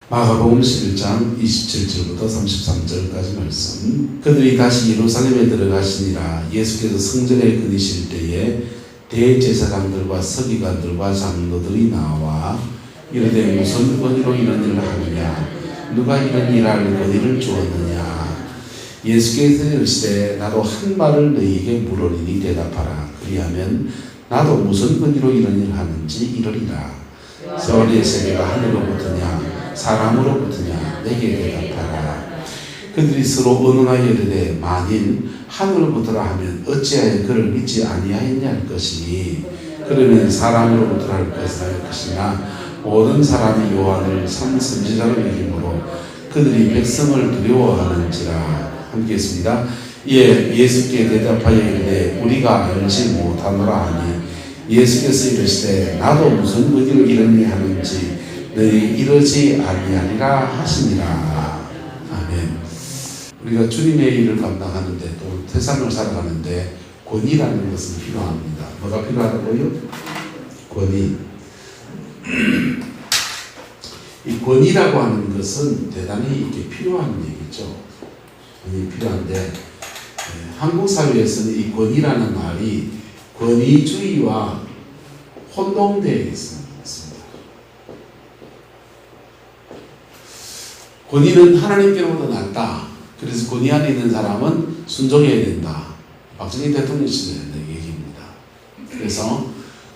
마가복음 11장 27절부터 33절까지 말씀. 그들이 다시 예루살렘에 들어가시니라. 예수께서 성전에 거니실 때에 대제사장들과 서기관들과 장로들이 나와 이르되 무슨 권위로 이런 일을 하느냐, 누가 이런 일할 권위를 주었느냐. 예수께서 이르시되 나도 한 말을 너희에게 물으리니 대답하라. 그리하면 나도 무슨 권위로 이런 일을 하는지 이르리라. 세월의 세계가 하늘로부터냐 사람으로부터냐 내게 대답하라. 그들이 서로 의논하여 이르되 만일 하늘로부터라 하면 어찌하여 그를 믿지 아니하였냐 할 것이니 그러면 사람으로부터라 할 것이나 모든 사람이 요한을 선지자로 여김으로 그들이 백성을 두려워하는지라. 함께 했습니다. 예수께 대답하여 이르되 우리가 알지 못하노라 하니 예수께서 이르시되 나도 무슨 권위로 이런 일 하는지 너희 이러지 아니하리라 하시니라. 아멘. 우리가 주님의 일을 감당하는데 또 세상을 살아가는데 권위라는 것은 필요합니다. 뭐가 필요하다고요? 권위. 이 권위라고 하는 것은 대단히 이게 필요한 얘기죠. 권위 필요한데 한국 사회에서는 이 권위라는 말이 권위주의와 혼동되어 있습니다. 권위는 하나님께로부터 났다. 그래서 권위 안에 있는 사람은 순종해야 된다. 박정희 대통령 시절의 얘기입니다. 그래서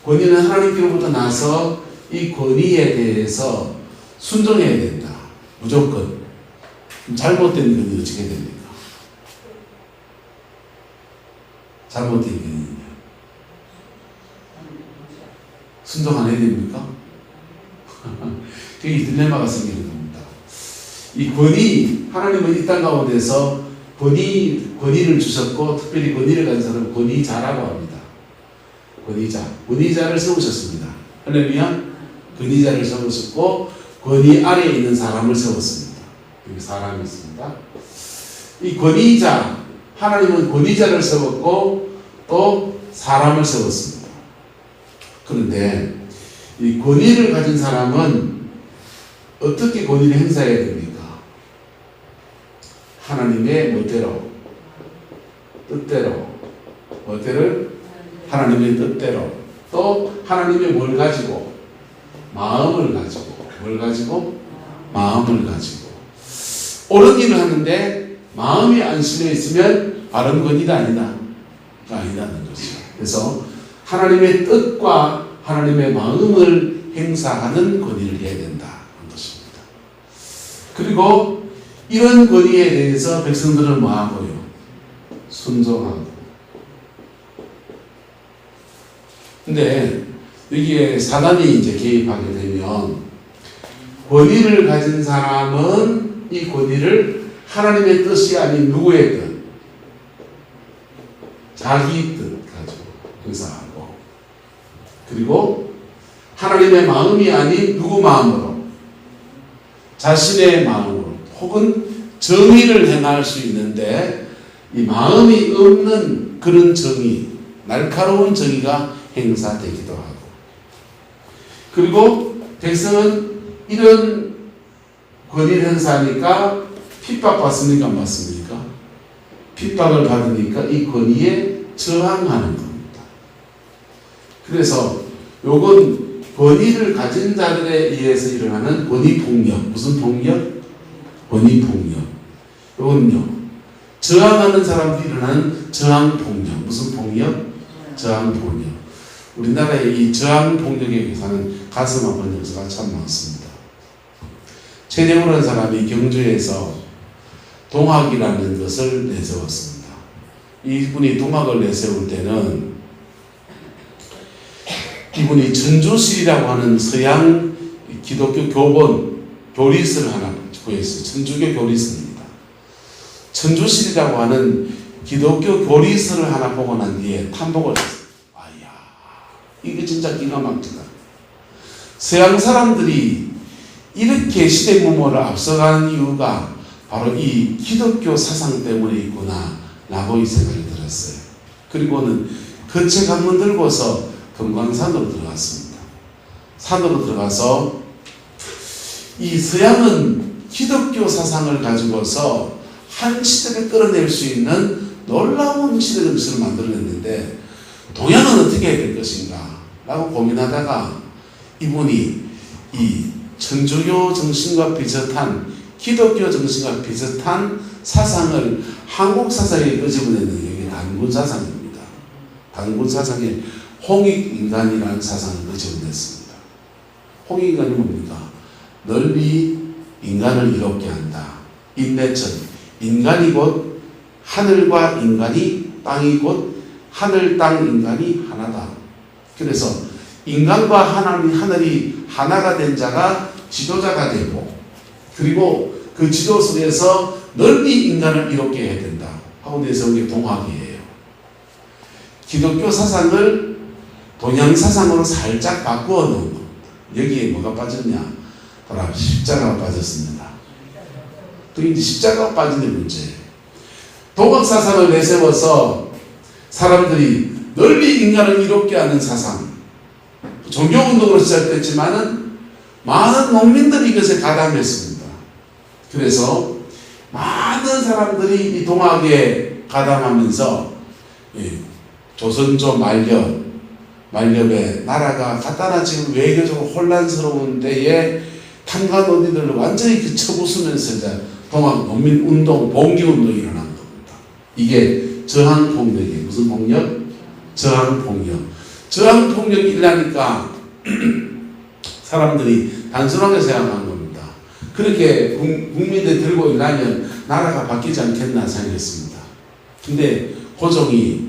권위는 하나님께로부터 나서 이 권위에 대해서 순종해야 된다. 무조건. 잘못된 권위 어떻게 됩니까? 잘못된 권위는요? 순종 안 해야 됩니까? 그게 딜레마가 생기는 겁니다. 이 권위, 하나님은 이 땅 가운데서 권위를 주셨고 특별히 권위를 가진 사람은 권위자라고 합니다. 권위자를 세우셨습니다. 할렐루야. 권위자를 세우셨고 권위 아래에 있는 사람을 세웠습니다. 여기 사람이 있습니다. 이 권위자, 하나님은 권위자를 세웠고 또 사람을 세웠습니다. 그런데 이 권위를 가진 사람은 어떻게 권위를 행사해야 됩니까? 하나님의 뜻대로 하나님의 뜻대로 또 하나님의 뭘 가지고? 마음을 가지고 옳은 일을 하는데 마음이 안 실려 있으면 바른 권위가 아니다는 것이죠. 그래서 하나님의 뜻과 하나님의 마음을 행사하는 권위를 해야 된다는 것입니다. 그리고 이런 권위에 대해서 백성들은 뭐하고요? 순종하고. 근데 여기에 사단이 이제 개입하게 되면 권위를 가진 사람은 이 권위를 하나님의 뜻이 아닌 누구의 뜻? 자기 뜻 가지고 행사하고, 그리고 하나님의 마음이 아닌 누구 마음으로? 자신의 마음으로 혹은 정의를 행할 수 있는데 이 마음이 없는 그런 정의, 날카로운 정의가 행사되기도 하고, 그리고 백성은 이런 권위를 행사하니까 핍박받습니까? 안 받습니까? 핍박을 받으니까 이 권위에 저항하는 겁니다. 그래서 요건 권위를 가진 자들에 의해서 일어나는 권위폭력. 무슨 폭력? 권위폭력. 요건요, 저항하는 사람들이 일어나는 저항폭력. 무슨 폭력? 저항폭력. 우리나라의 이 저항폭력에 의해서는 가슴 아픈 역사가 참 많습니다. 최재훈이라는 사람이 경주에서 동학이라는 것을 내세웠습니다. 이분이 동학을 내세울 때는 이분이 천주실이라고 하는 서양 기독교 교본 교리서를 하나 구했어요. 천주교 교리서입니다. 천주실이라고 하는 기독교 교리서를 하나 보고 난 뒤에 탐복을 했어요. 아야, 이게 진짜 기가 막히다. 서양 사람들이 이렇게 시대 무모를 앞서가는 이유가 바로 이 기독교 사상 때문에 있구나 라고 이 생각이 들었어요. 그리고는 거책 한 번 들고서 금강산으로 들어갔습니다. 산으로 들어가서 이 서양은 기독교 사상을 가지고서 한 시대를 끌어낼 수 있는 놀라운 시대 정신을 만들어냈는데 동양은 어떻게 해야 될 것인가 라고 고민하다가 이분이 이 천주교 정신과 비슷한 기독교 정신과 비슷한 사상을 한국 사상에 끄집어내는 게 단군 사상입니다. 단군 사상에 홍익인간이라는 사상을 끄집어냈습니다. 홍익인간이 뭡니까? 널리 인간을 이롭게 한다. 인내천, 인간이 곧 하늘과 인간이 땅이 곧 하늘 땅 인간이 하나다. 그래서 인간과 하늘이 하나가 된 자가 지도자가 되고 그리고 그 지도 속에서 널리 인간을 이롭게 해야 된다 하고 내세운 게 동학이에요. 기독교 사상을 동양 사상으로 살짝 바꾸어 놓은 겁니다. 여기에 뭐가 빠졌냐? 바로 십자가가 빠졌습니다. 또 이제 십자가가 빠진 게 문제예요. 동학 사상을 내세워서 사람들이 널리 인간을 이롭게 하는 사상, 종교운동으로 시작됐지만은 많은 농민들이 이것에 가담했습니다. 그래서 많은 사람들이 이 동학에 가담하면서 조선조 말렵에 나라가 갖다나 지금 외교적으로 혼란스러운 때에 탄간 어디들을 완전히 쳐부수면서 이제 동학 농민운동, 봉기운동이 일어난 겁니다. 이게 저항폭력이에요. 무슨 폭력? 저항폭력. 저항폭력이 일어나니까 사람들이 단순하게 생각한 겁니다. 그렇게 국민들이 들고 일하면 나라가 바뀌지 않겠나 생각했습니다. 근데 고종이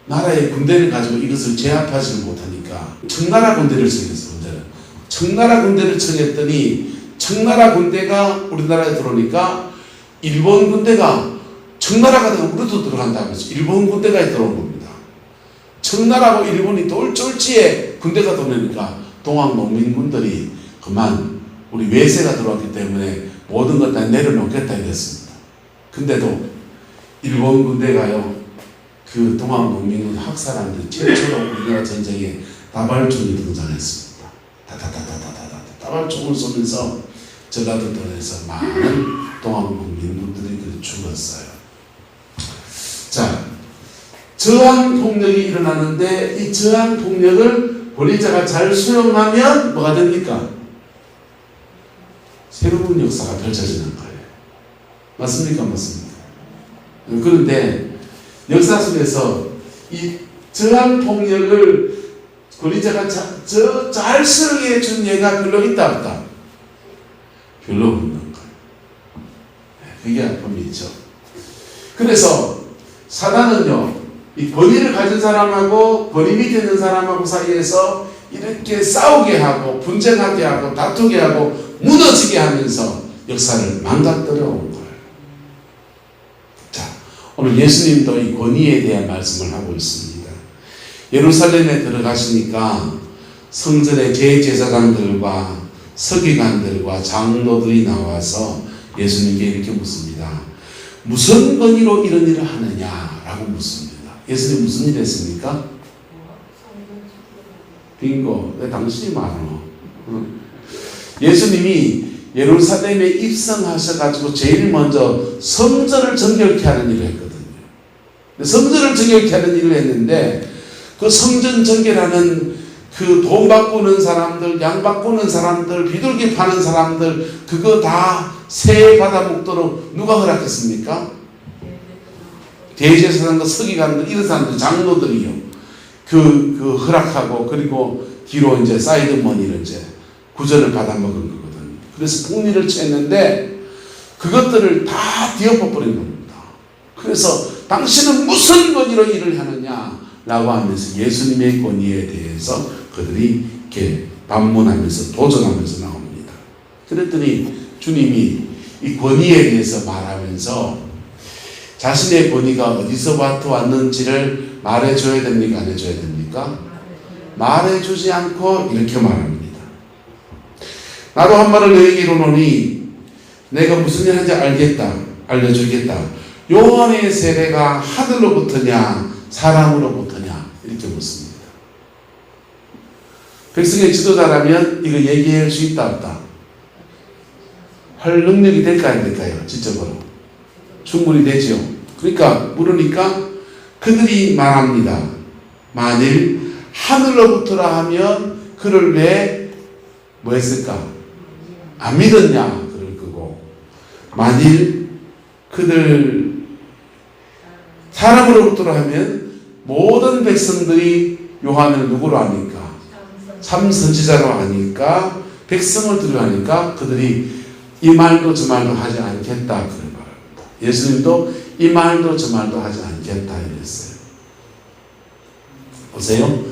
나라의 군대를 가지고 이것을 제압하지 못하니까 청나라 군대를 청했어요. 청나라 군대를 청했더니 청나라 군대가 우리나라에 들어오니까 일본 군대가 청나라가 되면 우리도 들어간다고 해서 일본 군대가 들어온 겁니다. 청나라하고 일본이 똘쫄지에 군대가 들어오니까 동학 농민군들이 그만 우리 외세가 들어왔기 때문에 모든 것 다 내려놓겠다 이랬습니다. 근데도 일본 군대가요 그 동학 농민군 학살하는데 최초로 우리나라 전쟁에 다발총이 등장했습니다. 다발총을 쏘면서 전라도권에서 많은 동학 농민군들이 죽었어요. 자, 저항폭력이 일어나는데 이 저항폭력을 권위자가 잘 수용하면 뭐가 됩니까? 새로운 역사가 펼쳐지는 거예요. 맞습니까? 맞습니까? 그런데 역사 속에서 이 저항폭력을 권위자가 잘 쓰게 해준 예가 별로 있다 없다? 별로 없는 거예요. 그게 아픔이죠. 그래서 사단은요 이 권위를 가진 사람하고 권위 밑에 있는 사람하고 사이에서 이렇게 싸우게 하고 분쟁하게 하고 다투게 하고 무너지게 하면서 역사를 망가뜨려 온 거예요. 자, 오늘 예수님도 이 권위에 대한 말씀을 하고 있습니다. 예루살렘에 들어가시니까 성전의 대제사장들과 서기관들과 장로들이 나와서 예수님께 이렇게 묻습니다. 무슨 권위로 이런 일을 하느냐라고 묻습니다. 예수님 무슨 일 했습니까? 빙고. 왜 당신이 말하노? 예수님이 예루살렘에 입성하셔가지고 제일 먼저 성전을 정결케 하는 일을 했거든요. 성전을 정결케 하는 일을 했는데 그 성전 정결하는 그 돈 바꾸는 사람들, 양 바꾸는 사람들, 비둘기 파는 사람들 그거 다 세 받아 먹도록 누가 허락했습니까? 대제사장과 서기관들 이런 사람들 장로들이요. 그 허락하고 그리고 뒤로 이제 사이드머니를 이제 구전을 받아 먹은 거거든요. 그래서 폭리를 취했는데 그것들을 다 뒤엎어버린 겁니다. 그래서 당신은 무슨 권위로 일을 하느냐라고 하면서 예수님의 권위에 대해서 그들이 이렇게 반문하면서 도전하면서 나옵니다. 그랬더니 주님이 이 권위에 대해서 말하면서 자신의 권위가 어디서부터 왔는지를 말해줘야 됩니까? 안 해줘야 됩니까? 말해주지 않고 이렇게 말합니다. 나도 한 말을 너에게 이루노니 내가 무슨 일 하는지 알겠다. 알려주겠다. 요한의 세례가 하늘로부터냐 사람으로부터냐 이렇게 묻습니다. 백성의 지도자라면 이거 얘기할 수 있다 없다? 할 능력이 될까요, 안 될까요? 지적으로. 충분히 되죠. 그러니까 물으니까 그들이 말합니다. 만일 하늘로부터라 하면 그를 왜 뭐 했을까? 안 믿었냐? 그럴 거고, 만일 그들 사람으로부터라 하면 모든 백성들이 요한을 누구로 아니까? 참 선지자로 아니까, 백성을 두려워하니까 그들이 이 말도 저 말도 하지 않겠다 그런 말합니다. 예수님도 이 말도 저 말도 하지 않겠다 이랬어요. 보세요.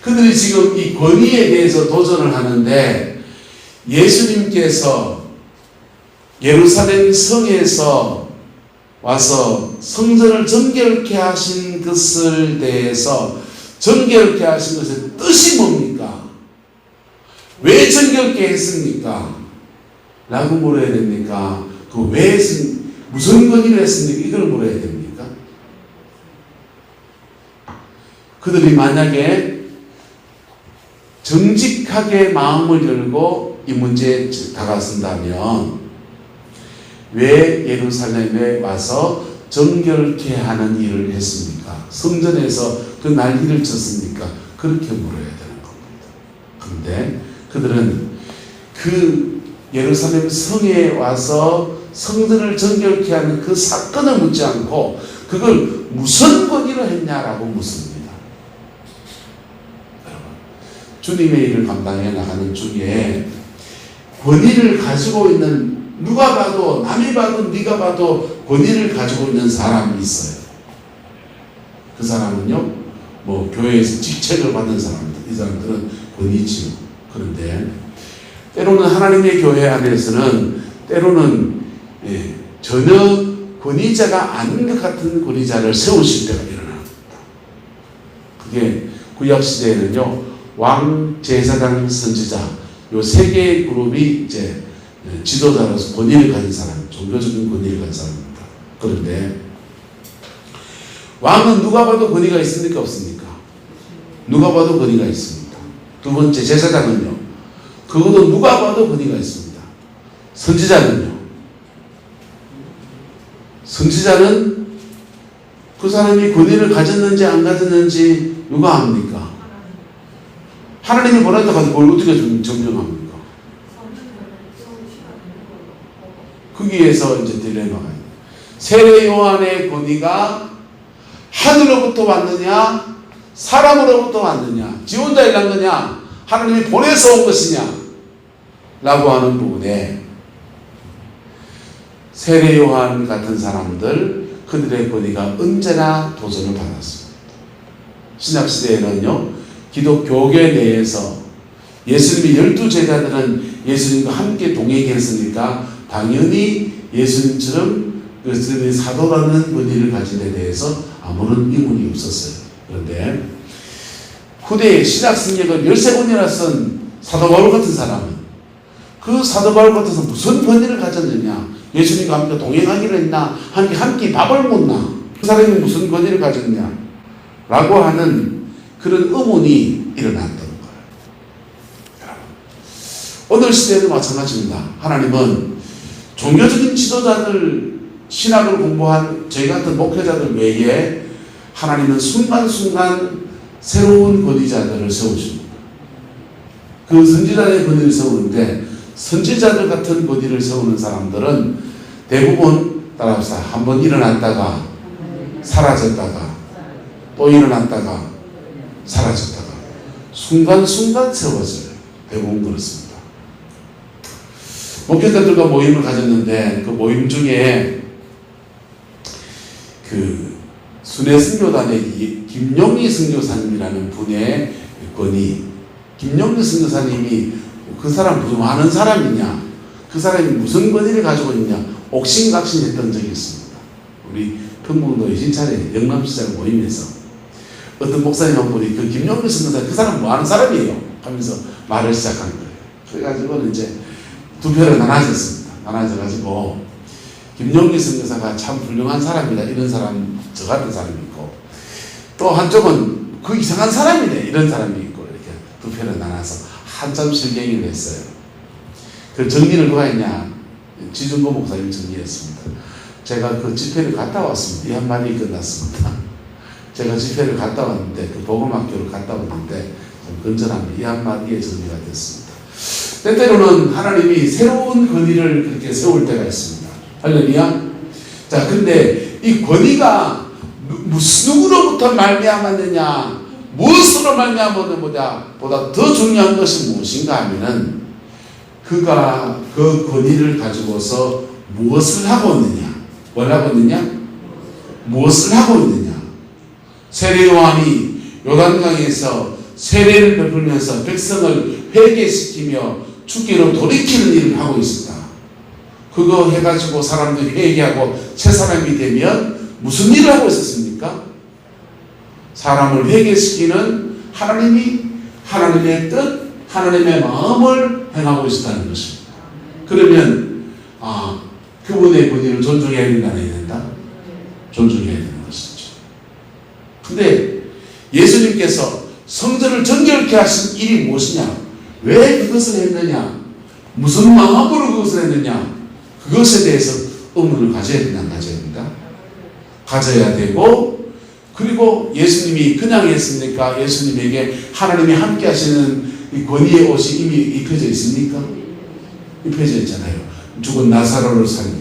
그들이 지금 이 권위에 대해서 도전을 하는데, 예수님께서 예루살렘 성에서 와서 성전을 정결케 하신 것을 대해서, 정결케 하신 것의 뜻이 뭡니까? 왜 정결케 했습니까? 라고 물어야 됩니까? 그 왜 무슨 권위를 했습니까? 이걸 물어야 됩니까? 그들이 만약에 정직하게 마음을 열고 이 문제에 다가선다면 왜 예루살렘에 와서 정결케 하는 일을 했습니까? 성전에서 그 난리를 쳤습니까? 그렇게 물어야 되는 겁니다. 그런데 그들은 그 예루살렘 성에 와서 성전을 정결케 하는 그 사건을 묻지 않고 그걸 무슨 권위로 했냐라고 묻습니다. 주님의 일을 감당해 나가는 중에 권위를 가지고 있는, 누가 봐도 남이 봐도 네가 봐도 권위를 가지고 있는 사람이 있어요. 그 사람은요, 뭐 교회에서 직책을 받는 사람들, 이 사람들은 권위지요. 그런데 때로는 하나님의 교회 안에서는 때로는 전혀 권위자가 아닌 것 같은 권위자를 세우실 때가 일어납니다. 그게 구약 시대에는요, 왕, 제사장, 선지자, 요 세 개의 그룹이 이제 지도자로서 권위를 가진 사람, 종교적인 권위를 가진 사람입니다. 그런데 왕은 누가 봐도 권위가 있습니까? 없습니까? 누가 봐도 권위가 있습니다. 두 번째, 제사장은요, 그것도 누가 봐도 권위가 있습니다. 선지자는요, 선지자는 그 사람이 권위를 가졌는지 안 가졌는지 누가 압니까? 하나님이 보냈다 가지고 그걸 어떻게 점령합니까? 거기에서 이제 딜레마가 있어요. 세례 요한의 권위가 하늘로부터 왔느냐, 사람으로부터 왔느냐, 지 혼자 일한 거냐, 하나님이 보내서 온 것이냐 라고 하는 부분에 세례 요한 같은 사람들, 그들의 권위가 언제나 도전을 받았습니다. 신약시대에는요, 기독교계 내에서 예수님이 12제자들은 예수님과 함께 동행했으니까 당연히 예수님처럼 예수님이 사도라는 권위를 가진 데 대해서 아무런 의문이 없었어요. 그런데 후대에 신약성경을 13권이나 쓴 사도 바울 같은 사람은 그 사도 바울 같아서 무슨 권위를 가졌느냐, 예수님과 함께 동행하기를 했나, 함께 밥을 먹나, 그 사람이 무슨 권위를 가졌냐 라고 하는 그런 의문이 일어났던 거예요. 오늘 시대에도 마찬가지입니다. 하나님은 종교적인 지도자들, 신학을 공부한 저희 같은 목회자들 외에 하나님은 순간순간 새로운 권위자들을 세우십니다. 그 선지자의 권위를 세우는데, 선지자들 같은 권위를 세우는 사람들은 대부분 따라합시다. 한번 일어났다가 사라졌다가 또 일어났다가 사라졌다가 순간순간 세워져요. 대부분 그렇습니다. 목회자들과 모임을 가졌는데 그 모임 중에 그 순회선교단의 김용희 선교사님이라는 분의 권위, 김용희 선교사님이 그 사람 무슨 많은 사람이냐, 그 사람이 무슨 권위를 가지고 있냐 옥신각신했던 적이 있습니다. 우리 평북도 신찰에 영남시장 모임에서 어떤 목사님 한 분이 그 김용희 선교사, 그 사람 뭐 하는 사람이에요 하면서 말을 시작한 거예요. 그래가지고 이제 두 표로 나눠졌습니다. 나눠져가지고 김용희 선교사가 참 훌륭한 사람이다 이런 사람, 저 같은 사람이 있고, 또 한쪽은 그 이상한 사람이네 이런 사람이 있고, 이렇게 두 표로 나눠서 한참 실갱이를 했어요. 그 정리를 누가 했냐, 지준거 목사님 정리했습니다. 제가 그 집회를 갔다 왔습니다. 이 한마디 끝났습니다. 제가 집회를 갔다 왔는데, 그 복음학교를 갔다 왔는데 좀 건전합니다. 이 한마디에 정리가 됐습니다. 때때로는 하나님이 새로운 권위를 그렇게 세울 때가 있습니다. 할렐루야. 자, 근데 이 권위가 누구로부터 말미암았느냐, 무엇으로 말미암았느냐 보다 더 중요한 것이 무엇인가 하면은, 그가 그 권위를 가지고서 무엇을 하고 있느냐. 뭘 하고 있느냐? 무엇을 하고 있느냐. 세례요한이 요단강에서 세례를 베풀면서 백성을 회개시키며 주께로 돌이키는 일을 하고 있습니다. 그거 해가지고 사람들이 회개하고 새 사람이 되면 무슨 일을 하고 있었습니까? 사람을 회개시키는 하나님의 뜻, 하나님의 마음을 행하고 있었다는 것입니다. 그러면 그분의 권위를 존중해야 된다, 안 해야 된다? 존중해야 되는 것이죠. 근데 예수님께서 성전을 정결케 하신 일이 무엇이냐? 왜 그것을 했느냐? 무슨 마음으로 그것을 했느냐? 그것에 대해서 의문을 가져야 된다, 안 가져야 된다? 가져야 되고, 그리고 예수님이 그냥 했습니까? 예수님에게 하나님이 함께 하시는 이 권위의 옷이 이미 입혀져 있습니까? 입혀져 있잖아요. 죽은 나사로를 살리고,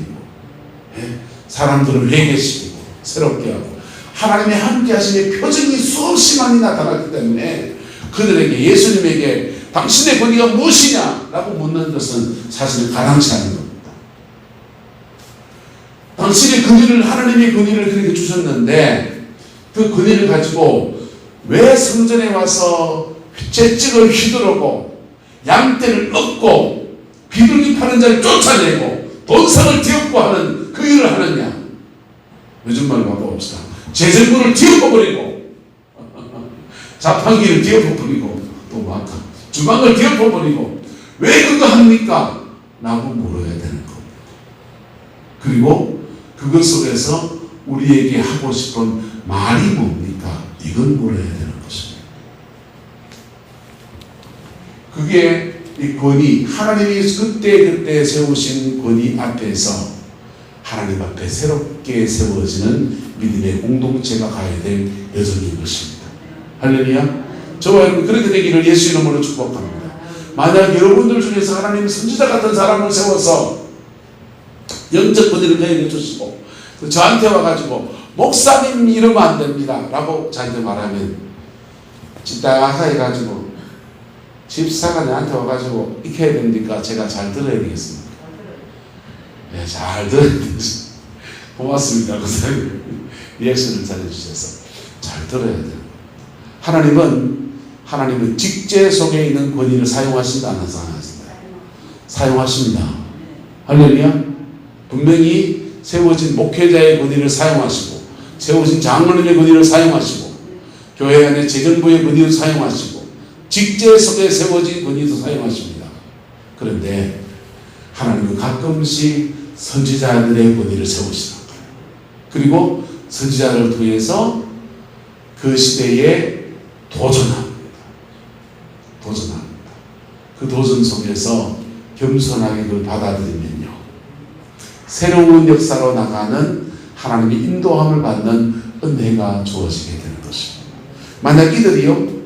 사람들을 회개시키고 새롭게 하고, 하나님의 함께 하심의 표징이 수없이 많이 나타났기 때문에 그들에게, 예수님에게 당신의 권위가 무엇이냐? 라고 묻는 것은 사실은 가당치 않은 겁니다. 당신의 권위를, 하나님의 권위를 그렇게 주셨는데, 그 권위를 가지고 왜 성전에 와서 채찍을 휘두르고 양떼를 얻고 비둘기 파는 자를 쫓아내고 돈상을 뒤엎고 하는 그 일을 하느냐? 요즘 말로 바꿔봅시다. 제정부를 뒤엎어버리고 자판기를 뒤엎어버리고 또 주방을 뒤엎어버리고 왜 그거 합니까? 라고 물어야 되는 겁니다. 그리고 그것 속에서 우리에게 하고 싶은 말이 뭡니까? 이건 물어야 되는 것입니다. 그게 이 권위, 하나님이 그때 세우신 권위 앞에서 하나님 앞에 새롭게 세워지는 믿음의 공동체가 가야 될 여정인 것입니다. 할렐루야. 저와 여러분 그렇게 되기를 예수 이름으로 축복합니다. 만약 여러분들 중에서 하나님 선지자 같은 사람을 세워서 영적 권위를 내게 주시고 저한테 와가지고 목사님 이러면 안 됩니다 라고 저한테 말하면 집다가 해가지고 집사가 나한테 와가지고 이렇게 해야 됩니까? 제가 잘 들어야 되겠습니까? 네, 잘 들어야 되겠습니다. 고맙습니다. 목사님 리액션을 잘해주셔서 잘 들어야 돼요. 하나님은 직제 속에 있는 권위를 사용하신다, 안 사용하신다? 사용하십니다. 할렐루야. 분명히 세워진 목회자의 권위를 사용하시고, 세워진 장로님의 권위를 사용하시고, 교회 안에 재정부의 권위를 사용하시고, 직제 속에 세워진 권위도 사용하십니다. 그런데 하나님은 가끔씩 선지자들의 권위를 세우시는 거예요. 그리고 선지자를 통해서 그 시대에 도전합니다. 그 도전 속에서 겸손하게 그걸 받아들이면요, 새로운 역사로 나가는 하나님의 인도함을 받는 은혜가 주어지게 되는 것입니다. 만약 이들이요,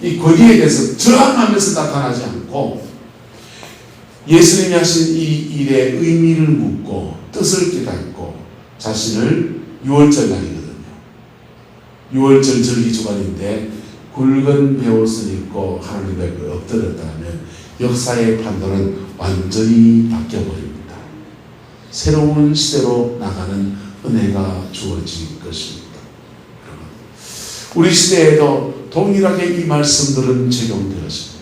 이 권위에 대해서 저항하면서 나타나지 않고 예수님이 하신 이 일의 의미를 묻고 뜻을 깨닫고 자신을, 6월절 날이거든요. 6월절 절기 주간인데 굵은 베옷을 입고 하나님 앞에 엎드렸다면 역사의 판도는 완전히 바뀌어버립니다. 새로운 시대로 나가는 은혜가 주어질 것입니다. 우리 시대에도 동일하게 이 말씀들은 적용되었습니다.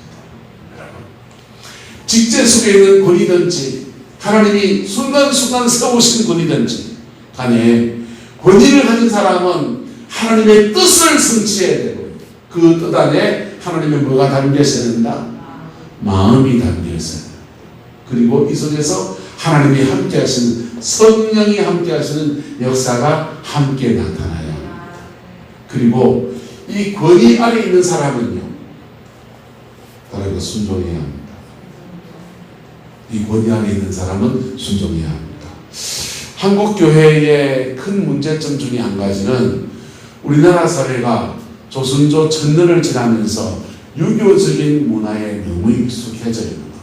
직제 속에 있는 권위든지 하나님이 순간순간 세우신 권위든지 간에 권위를 가진 사람은 하나님의 뜻을 성취해야 되고, 그 뜻 안에 하나님의 뭐가 담겨 있어야 된다? 마음이 담겨 있어야 된다. 그리고 이 속에서 하나님이 함께 하시는, 성령이 함께 하시는 역사가 함께 나타나야 합니다. 그리고 이 권위 아래 있는 사람은요, 따라서 순종해야 합니다. 이 권위 안에 있는 사람은 순종해야 합니다. 한국 교회의 큰 문제점 중에 한 가지는 우리나라 사회가 조선조 천년을 지나면서 유교적인 문화에 너무 익숙해져 있는 것.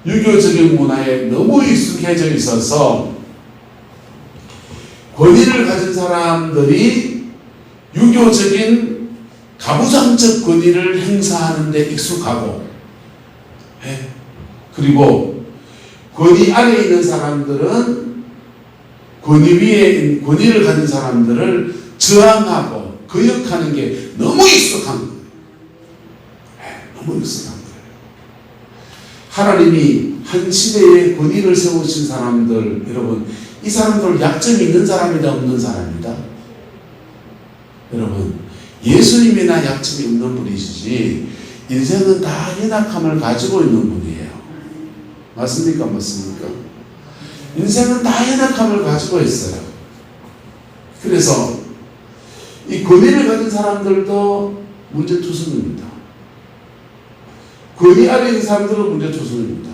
유교적인 문화에 너무 익숙해져 있어서 권위를 가진 사람들이 유교적인 가부장적 권위를 행사하는 데 익숙하고, 그리고 권위 아래에 있는 사람들은 권위를 가진 사람들을 저항하고 거역하는 게 너무 익숙한 거예요. 너무 익숙한 거예요. 하나님이 한 시대에 권위를 세우신 사람들, 여러분, 이 사람들 약점이 있는 사람이다, 없는 사람이다? 여러분, 예수님이나 약점이 없는 분이시지 인생은 다 연약함을 가지고 있는 분이에요. 맞습니까? 맞습니까? 인생은 다 연약함을 가지고 있어요. 그래서 이 권위를 가진 사람들도 문제투성입니다. 권위 아래 있는 사람들은 문제투성입니다.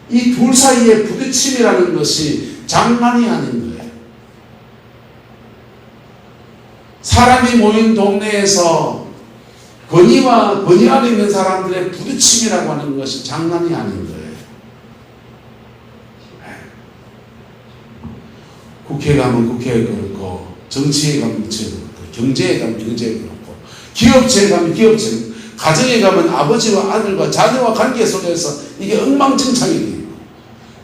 이 둘 사이의 부딪힘이라는 것이 장난이 아닌 거예요. 사람이 모인 동네에서 권위와 권위 아래 있는 사람들의 부딪힘이라고 하는 것이 장난이 아닌 거예요. 국회에 가면 국회에 그렇고, 정치에 가면 정치에 그렇고, 경제에 가면 경제에 그렇고, 기업체에 가면 기업체, 가정에 가면 아버지와 아들과 자녀와 관계 속에서 이게 엉망진창이 되어 있고,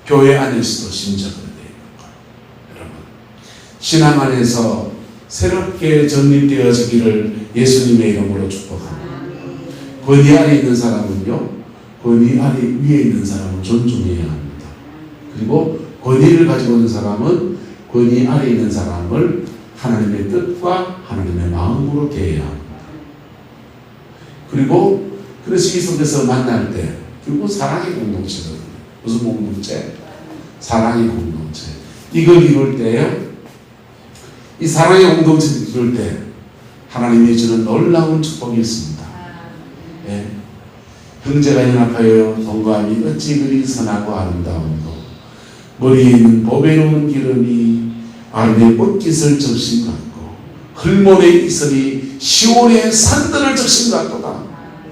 교회 안에서도 심지어 그렇게 되어 있는 거예요. 여러분, 신앙 안에서 새롭게 정립되어지기를 예수님의 이름으로 축복합니다. 권위 아래 있는 사람은요, 권위 아래 위에 있는 사람은 존중해야 합니다. 그리고 권위를 가지고 있는 사람은 권위 아래 있는 사람을 하나님의 뜻과 하나님의 마음으로 대해야 합니다. 그리고 그런 시기 속에서 만날 때 결국 사랑의 공동체거든요. 무슨 공동체? 사랑의 공동체. 이걸 이룰 때요, 이 사랑의 공동체를 이룰 때 하나님이 주는 놀라운 축복이 있습니다. 예. 형제가 연합하여 동거함이 어찌 그리 선하고 아름다운고, 머리에 있는 보배로운 기름이 아름의 꽃깃을 적신 같고, 흙모래 이슬이 시온의 산들을 적신 같도다.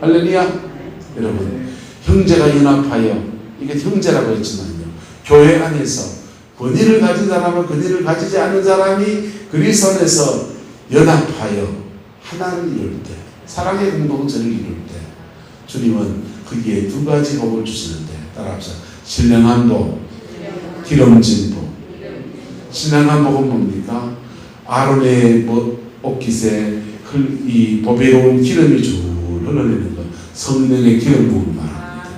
할렐루야. 여러분, 형제가 연합하여, 이게 형제라고 했지만요, 교회 안에서 권위를 가진 사람과 권위를 가지지 않은 사람이 그리스도 안에서 연합하여 하나를 이룰 때, 사랑의 공동체를 이룰 때 주님은 거기에 두 가지 복을 주시는데, 따라합시다. 신령한 복, 기름진 복. 신령한 복은 뭡니까? 아론의 옷깃에 이 보배로운 기름이 쭉 흘러내는 것, 성령의 기름 부음을 말합니다.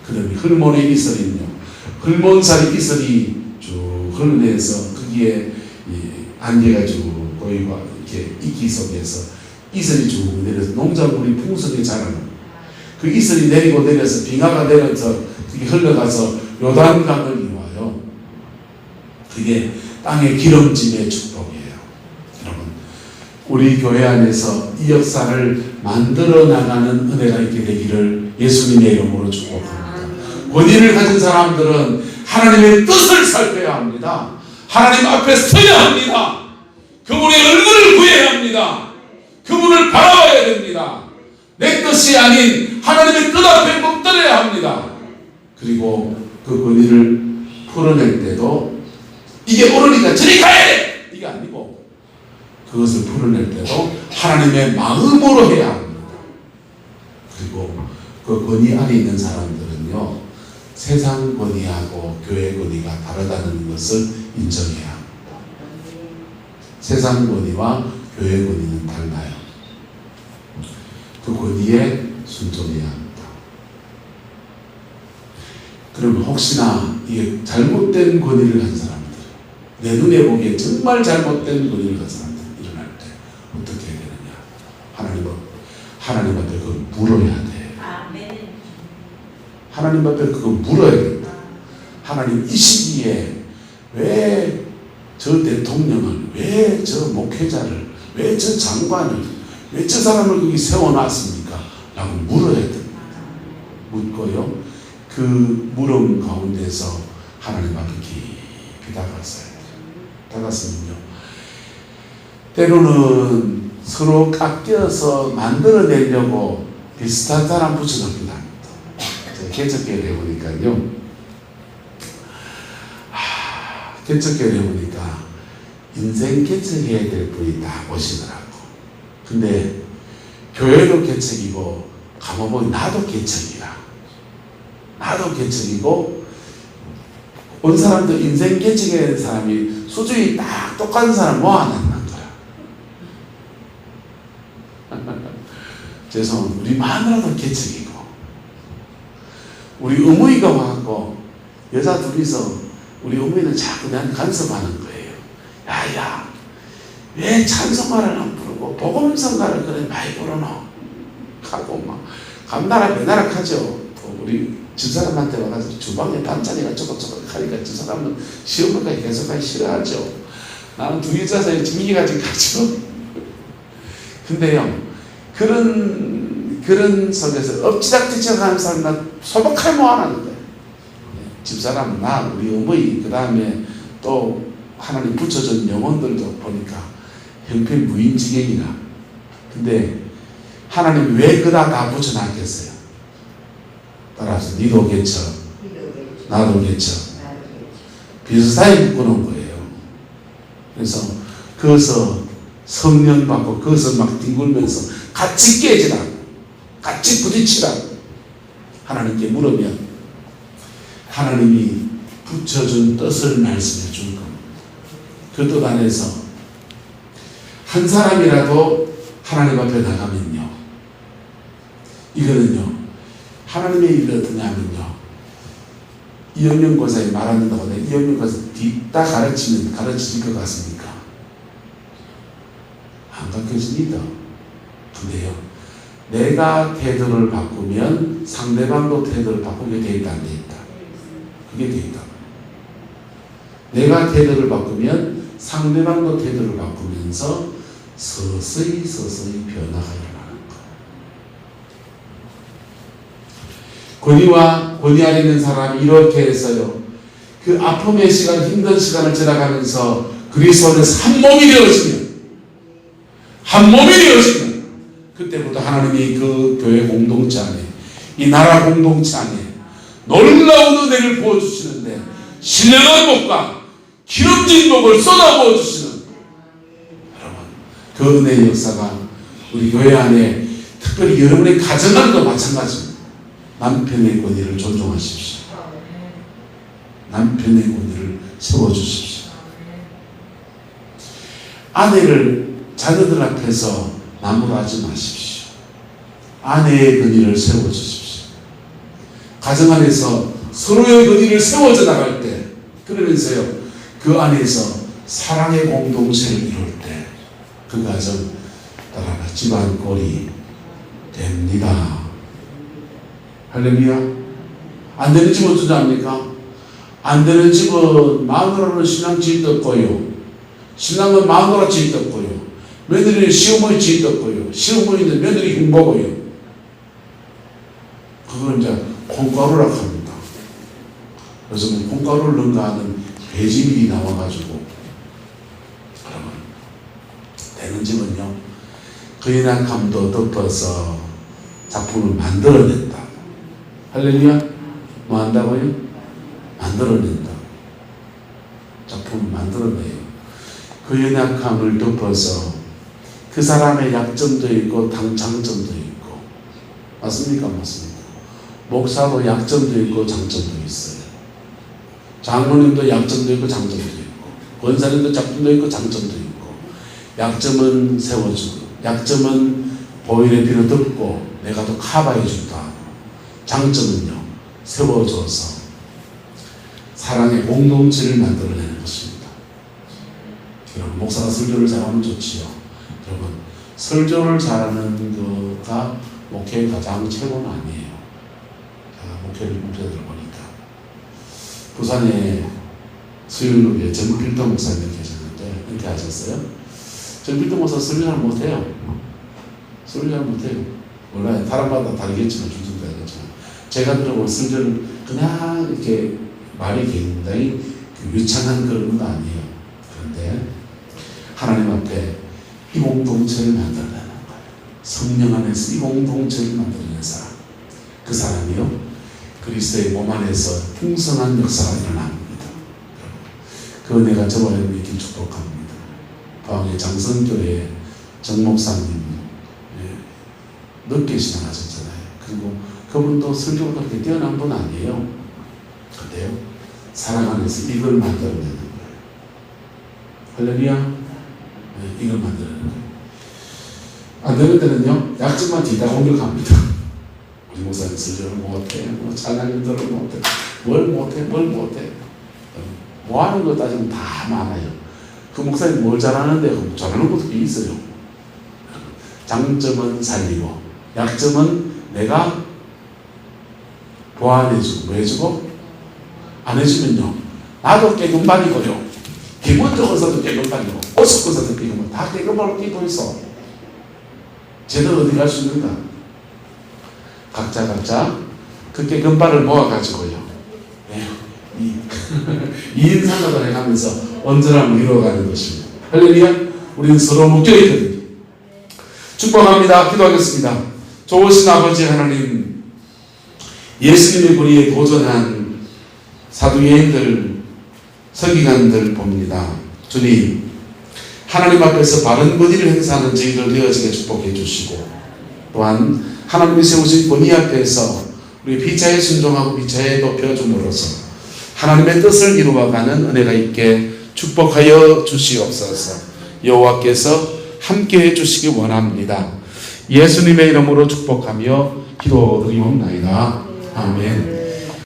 그러면 흙모래 이슬이요, 흙몬살이 이슬이 쭉 흘러내서 거기에 안개가 쭉 보이고, 이렇게 이끼 속에서 이슬이 쭉 내려서 농작물이 풍성히 자라는, 그 이슬이 내리고 내려서 빙하가 내려서 그게 흘러가서 요단강을 이루어요. 그게 땅의 기름짐의 축복이에요. 여러분, 우리 교회 안에서 이 역사를 만들어 나가는 은혜가 있게 되기를 예수님의 이름으로 축복합니다. 권위를 가진 사람들은 하나님의 뜻을 살펴야 합니다. 하나님 앞에 서야 합니다. 그분의 얼굴을 구해야 합니다. 그분을 바라봐야 됩니다. 내 뜻이 아닌 하나님의 뜻 앞에 엎드려야 합니다. 그리고 그 권위를 풀어낼 때도 이게 옳으니까 저리 가야 돼! 이게 아니고, 그것을 풀어낼 때도 하나님의 마음으로 해야 합니다. 그리고 그 권위 안에 있는 사람들은요, 세상 권위하고 교회 권위가 다르다는 것을 인정해야 합니다. 세상 권위와 교회 권위는 달라요. 그 권위에 순종해야 합니다. 그러면 혹시나 이게 잘못된 권위를 가진 사람들, 내 눈에 보기에 정말 잘못된 권위를 가진 사람들 일어날 때 어떻게 해야 되느냐? 하나님한테 그걸 물어야 돼. 하나님 앞에 그거 물어야 된다. 하나님, 이 시기에 왜 저 대통령을, 왜 저 목회자를, 왜 저 장관을, 왜 저 사람을 거기 세워놨습니까? 라고 물어야 됩니다. 묻고요, 그 물음 가운데서 하나님 앞에 깊이 다가서면요. 때로는 서로 깎여서 만들어내려고 비슷한 사람 붙여넣기도 합니다. 제가 개척교회를 해보니까요. 개척교회를 해보니까 인생 개척해야 될 분이 다 오시더라고. 근데 교회도 개척이고 가만보니 나도 개척이야. 나도 개척이고 온 사람도 인생 개척해야 되는 사람이 수준이 딱 똑같은 사람 모아놨는 거야. 죄송합니다. 우리 마누라도 개척이고 우리 어머니가 와갖고 여자 둘이서 우리 어머니는 자꾸 나한테 간섭하는 거예요. 야야 왜 찬송가를 안 부르고 복음성가를 그래 많이 부르노? 하고 막 감나라 배나락 하죠. 우리 집사람한테 와가지고 주방에 반찬이가 쪼글쪼글 하니까 집사람은 시어머니가 계속하기 싫어하죠. 나는 두 여자서 지미기까지 가죠. 근데요 그런 속에서 엎치락뒤치락 하는 사람과 소박할 모아나는 거예요. 집사람, 나, 우리 어머니, 그 다음에 또 하나님 붙여준 영혼들도 보니까 형편무인지경이라. 근데 하나님 왜 그다 다 붙여놨겠어요? 따라서 니도 개쳐, 나도 개쳐. 비슷하게 묶어놓은 거예요. 그래서 거기서 성령 받고 거기서 막 뒹굴면서 같이 깨지라고, 같이 부딪히라고 하나님께 물으면 하나님이 붙여준 뜻을 말씀해 줄 겁니다. 그 뜻 안에서 한 사람이라도 하나님 앞에 나가면요, 이거는요 하나님의 일이 어떠냐면요, 이영명 고사에 말한다고 해. 이영명 고사 뒤따 가르치면 가르치실 것 같습니까? 안 가르쳐집니다. 근데요, 내가 태도를 바꾸면 상대방도 태도를 바꾸게 돼 있다, 안 돼 있다? 그게 돼 있다. 내가 태도를 바꾸면 상대방도 태도를 바꾸면서 서서히 변화가 일어나는 거예요. 권위 아래 있는 사람이 이렇게 했어요. 그 아픔의 시간, 힘든 시간을 지나가면서 그리스도 안에서 한 몸이 되어지면 그때부터 하나님이 그 교회 공동체 안에, 이 나라 공동체 안에 놀라운 은혜를 부어주시는데 신령한 복과 기름진 복을 쏟아부어 주시는, 여러분, 그 은혜의 역사가 우리 교회 안에, 특별히 여러분의 가정 안도 마찬가지입니다. 남편의 권위를 존중하십시오. 남편의 권위를 세워주십시오. 아내를 자녀들 앞에서 나무라지 마십시오. 아내의 권위를 세워주십시오. 가정 안에서 서로의 권위를 세워져 나갈 때, 그러면서요, 그 안에서 사랑의 공동체를 이룰 때 그 가정 따라가 집안 꼴이 됩니다. 할렐루야. 안 되는 집은 어쩌지 않습니까? 안 되는 집은 마누라는 신랑 지었고요, 신랑은 마누라 지었고요, 며느리는 시어머니 지었고요, 시어머니는 며느리 흉보고요. 그걸 이제 콩가루라고 합니다. 그래서 콩가루를 능가하는 배지밀이 나와가지고, 그러면 되는 집은요, 그 연약함도 덮어서 작품을 만들어낸다. 할렐루야. 뭐 한다고요? 만들어낸다. 작품을 만들어내요. 그 연약함을 덮어서 그 사람의 약점도 있고 장점도 있고, 맞습니까? 맞습니까? 목사도 약점도 있고 장점도 있어요. 장로님도 약점도 있고 장점도 있고, 권사님도 약점도 있고 장점도 있고. 약점은 세워주고, 약점은 보일의 피로 덮고 내가 또 커버해 준다 하고, 장점은요 세워줘서 사랑의 공동체를 만들어내는 것입니다. 여러분, 목사가 설교를 잘하면 좋지요. 여러분, 설교를 잘하는 거가 목회의 가장 최고는 아니에요. 제가 목회자들 보니까 부산에 수요일에 정필도 목사님 계셨는데 은퇴하셨어요. 정필도 목사 설교 잘 못해요. 설교 잘 못해요. 몰라요. 사람마다 다르겠지만, 중심도 다르겠지만, 제가 들어본 설교를 그냥 이렇게 말이 굉장히 유창한 그런 건 아니에요. 그런데 하나님 앞에 이 공동체를 만들어내는 거예요. 성령 안에서 이 공동체를 만들어내는 사람. 그 사람이요, 그리스도의 몸 안에서 풍성한 역사가 일어납니다. 그 은혜가 저와 여러분이 있길 축복합니다. 포항의 장성교회 정목사님 늦게 신앙하셨잖아요. 그리고 그분도 설교가 그렇게 뛰어난 분 아니에요. 근데요, 사랑 안에서 이걸 만들어내는 거예요. 할렐루야. 이걸 만들어내는 거예요. 안 되는 데는요, 약점만 뒤다 공격합니다. 우리 목사님 설교를 못해, 뭐 찬양인들을 못해, 뭘 못해. 뭐 하는 거 따지면 다 많아요. 그 목사님 뭘 잘하는데 잘하는 것도 있어요. 장점은 살리고 약점은 내가 보완해주고, 왜 해주고? 안 해주면요, 나도 깨금발이고요, 기분 적어서도 깨금발이고, 어설퍼서도 깨금발, 다 깨금발로 끼고 있어. 쟤는 어디 갈 수 있는가? 각자 그 깨금발을 모아가지고요, 이 인상을 해가면서 언제나 이루어가는 것입니다. 할렐루야. 우리는 서로 묶여있거든요. 축복합니다. 기도하겠습니다. 좋으신 아버지 하나님, 예수님의 권위에 도전한 사두개인들, 서기관들 봅니다. 주님, 하나님 앞에서 바른 권위를 행사하는 저희들 되어지게 축복해 주시고, 또한 하나님이 세우신 권위 앞에서 우리 비차에 순종하고 비차에 높여줌으로써 하나님의 뜻을 이루어가는 은혜가 있게 축복하여 주시옵소서. 여호와께서 함께해 주시기 원합니다. 예수님의 이름으로 축복하며 기도드리옵나이다. 아멘.